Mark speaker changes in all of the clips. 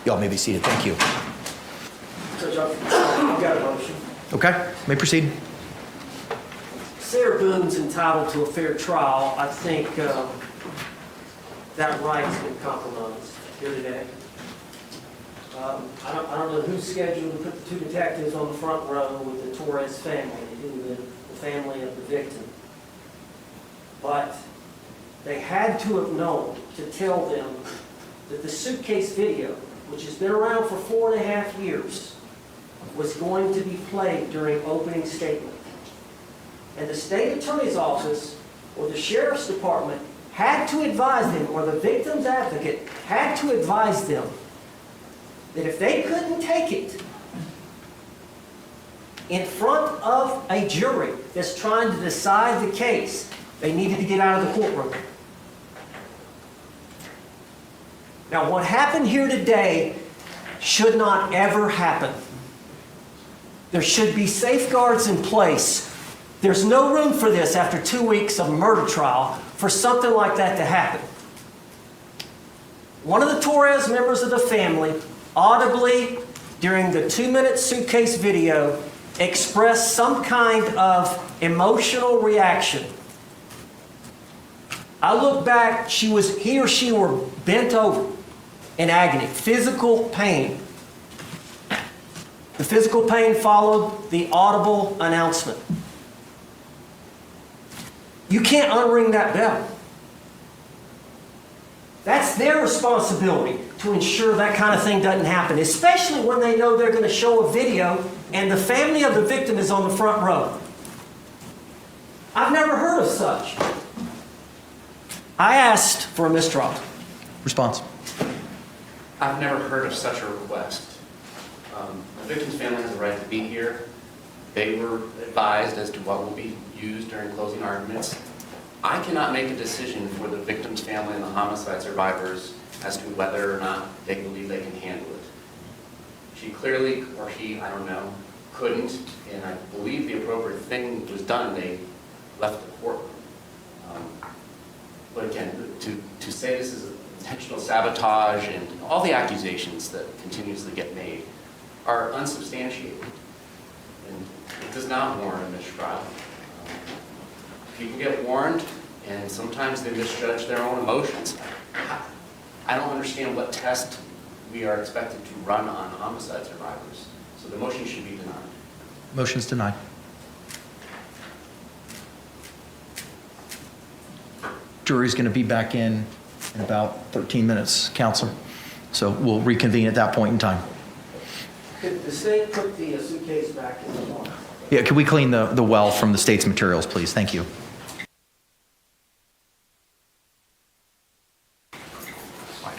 Speaker 1: Y'all may be seated. Thank you.
Speaker 2: Judge, I've got a motion.
Speaker 1: Okay, may proceed.
Speaker 2: Sarah Boone's entitled to a fair trial. I think that right has been compromised here today. I don't know who's scheduled to put the two detectives on the front row with the Torres family, the family of the victim. But they had to have known to tell them that the Suitcase video, which has been around for 4.5 years, was going to be played during opening statement. And the state attorney's office or the sheriff's department had to advise them, or the victim's advocate had to advise them, that if they couldn't take it in front of a jury that's trying to decide the case, they needed to get out of the courtroom. Now, what happened here today should not ever happen. There should be safeguards in place. There's no room for this after 2 weeks of a murder trial for something like that to happen. One of the Torres members of the family audibly, during the 2-minute Suitcase video, expressed some kind of emotional reaction. I look back, he or she were bent over in agony, physical pain. The physical pain followed the audible announcement. You can't unring that bell. That's their responsibility to ensure that kind of thing doesn't happen, especially when they know they're going to show a video and the family of the victim is on the front row. I've never heard of such. I asked for a mistrial.
Speaker 1: Response.
Speaker 3: I've never heard of such a request. The victim's family has a right to be here. They were advised as to what will be used during closing arguments. I cannot make a decision for the victim's family and the homicide survivors as to whether or not they believe they can handle it. She clearly, or he, I don't know, couldn't, and I believe the appropriate thing was done. They left the courtroom. But again, to say this is intentional sabotage and all the accusations that continuously get made are unsubstantiated. And it does not warrant a mistrial. People get warned, and sometimes they misjudge their own emotions. I don't understand what test we are expected to run on homicide survivors. So the motion should be denied.
Speaker 1: Motion's denied. Jury's going to be back in about 13 minutes, counsel. So we'll reconvene at that point in time.
Speaker 2: Could the state put the Suitcase back in the water?
Speaker 1: Yeah, could we clean the well from the state's materials, please? Thank you.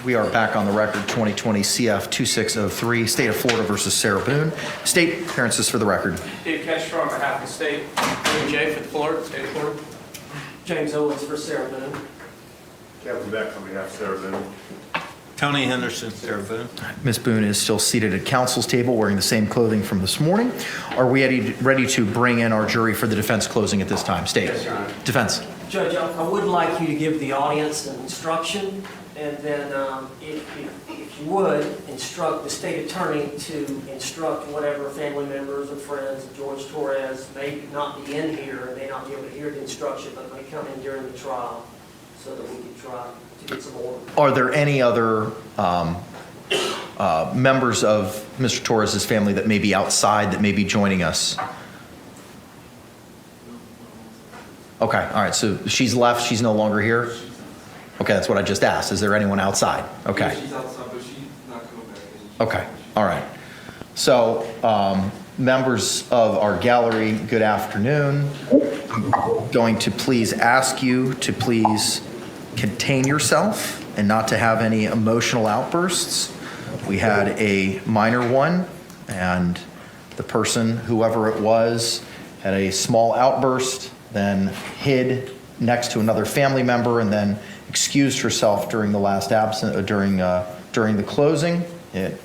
Speaker 1: We are back on the record, 2020 CF 2603, State of Florida versus Sarah Boone. State appearances for the record.
Speaker 4: Dave Kestro on behalf of the state. William J. for the Florida, State of Florida.
Speaker 2: James Owens for Sarah Boone.
Speaker 5: Kevin Beck on behalf of Sarah Boone.
Speaker 6: Tony Henderson, Sarah Boone.
Speaker 1: Ms. Boone is still seated at counsel's table wearing the same clothing from this morning. Are we ready to bring in our jury for the defense closing at this time? State.
Speaker 3: Yes, Your Honor.
Speaker 1: Defense.
Speaker 2: Judge, I would like you to give the audience an instruction, and then if you would, instruct the state attorney to instruct whatever family members or friends of George Torres may not be in here and may not be able to hear the instruction, but may come in during the trial so that we can try to get some order.
Speaker 1: Are there any other members of Mr. Torres's family that may be outside that may be joining us? Okay, all right, so she's left, she's no longer here? Okay, that's what I just asked. Is there anyone outside? Okay.
Speaker 7: Yeah, she's outside, but she's not coming back.
Speaker 1: Okay, all right. So, members of our gallery, good afternoon. I'm going to please ask you to please contain yourself and not to have any emotional outbursts. We had a minor one, and the person, whoever it was, had a small outburst, then hid next to another family member, and then excused herself during the last during the closing. It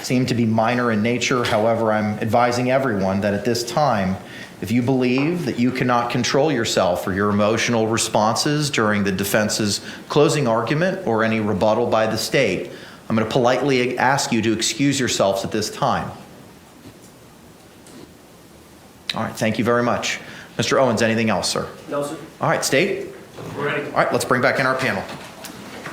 Speaker 1: seemed to be minor in nature. However, I'm advising everyone that at this time, if you believe that you cannot control yourself or your emotional responses during the defense's closing argument or any rebuttal by the state, I'm going to politely ask you to excuse yourselves at this time. All right, thank you very much. Mr. Owens, anything else, sir?
Speaker 2: No, sir.
Speaker 1: All right, State?
Speaker 4: We're ready.
Speaker 1: All right, let's bring back in our panel.